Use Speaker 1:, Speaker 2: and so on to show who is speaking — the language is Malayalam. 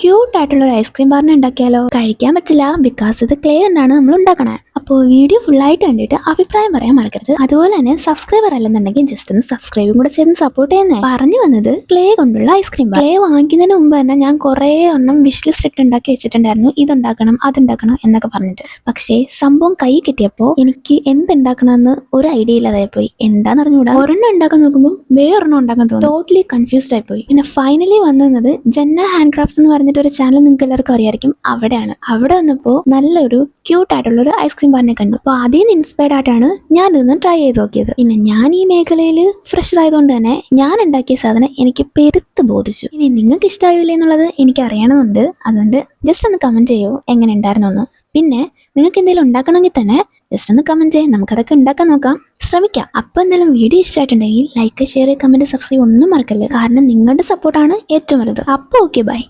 Speaker 1: ക്യൂട്ടായിട്ടുള്ള ഒരു ഐസ്ക്രീം ബാറിനെ ഉണ്ടാക്കിയാലോ? കഴിക്കാൻ പറ്റില്ല, ബിക്കോസ് ഇത് ക്ലേ കൊണ്ടാണ് നമ്മൾ ഉണ്ടാക്കണേ. അപ്പോൾ വീഡിയോ ഫുള്ളായിട്ട് കണ്ടിട്ട് അഭിപ്രായം പറയാൻ മറക്കരുത്. അതുപോലെ തന്നെ സബ്സ്ക്രൈബർ അല്ലെന്നുണ്ടെങ്കിൽ ജസ്റ്റ് ഒന്ന് സബ്സ്ക്രൈബും കൂടെ ചെയ്ത് സപ്പോർട്ട് ചെയ്യുന്നേ. പറഞ്ഞു വന്നത് ക്ലേ കൊണ്ടുള്ള ഐസ്ക്രീം ബാർ. ക്ലേ വാങ്ങിക്കുന്നതിന് മുമ്പ് തന്നെ ഞാൻ കുറേ എണ്ണം വിഷ് ലിസ്റ്റ് ഇട്ട് ഉണ്ടാക്കി വെച്ചിട്ടുണ്ടായിരുന്നു. ഇതുണ്ടാക്കണം അതുണ്ടാക്കണം എന്നൊക്കെ പറഞ്ഞിട്ട്. പക്ഷേ സംഭവം കൈ കിട്ടിയപ്പോൾ എനിക്ക് എന്തുണ്ടാക്കണമെന്ന് ഒരു ഐഡിയ ഇല്ലാതായി പോയി. എന്താന്ന് അറിഞ്ഞുകൂടാ. ഒരെണ്ണം ഉണ്ടാക്കാൻ നോക്കുമ്പോൾ വേറൊരെണ്ണം ഉണ്ടാക്കാൻ തോന്നുന്നു. ടോട്ടലി കൺഫ്യൂസ്ഡ് ആയി പോയി. പിന്നെ ഫൈനലി വന്നത് ജന്ന ഹാൻഡ് ക്രാഫ്റ്റ്സ് എന്ന് പറഞ്ഞിട്ട് ഒരു ചാനൽ നിങ്ങൾക്ക് എല്ലാവർക്കും അറിയായിരിക്കും. അവിടെയാണ്. അവിടെ വന്നപ്പോൾ നല്ലൊരു ക്യൂട്ട് ആയിട്ടുള്ള ഒരു ഐസ്ക്രീം ബാറിനെ കണ്ടു. അപ്പോൾ അതിൽ നിന്ന് ഇൻസ്പയർഡ് ആയിട്ടാണ് ഞാൻ ഇതൊന്ന് ട്രൈ ചെയ്ത് നോക്കിയത്. പിന്നെ ഞാൻ ഈ മേഖലയിൽ ഫ്രഷർ ആയതുകൊണ്ട് തന്നെ ഞാൻ ഉണ്ടാക്കിയ സാധനം എനിക്ക് പെരുത്ത് ബോധിച്ചു. ഇനി നിങ്ങൾക്ക് ഇഷ്ടമായില്ലേ എന്നുള്ളത് എനിക്ക് അറിയണമെന്നുണ്ട്. അതുകൊണ്ട് ജസ്റ്റ് ഒന്ന് കമന്റ് ചെയ്യൂ എങ്ങനെ ഉണ്ടായിരുന്നു എന്ന്. പിന്നെ നിങ്ങൾക്ക് എന്തെങ്കിലും ഉണ്ടാക്കണമെങ്കിൽ തന്നെ ജസ്റ്റ് ഒന്ന് കമന്റ് ചെയ്യാം. നമുക്കതൊക്കെ ഉണ്ടാക്കാൻ നോക്കാം, ശ്രമിക്കാം. അപ്പോൾ എന്തായാലും വീഡിയോ ഇഷ്ടമായിട്ടുണ്ടെങ്കിൽ ലൈക്ക്, ഷെയർ, കമന്റ്, സബ്സ്ക്രൈബ് ഒന്നും മറക്കല്ലേ. കാരണം നിങ്ങളുടെ സപ്പോർട്ടാണ് ഏറ്റവും വലുത്. അപ്പോൾ ഓക്കെ, ബൈ.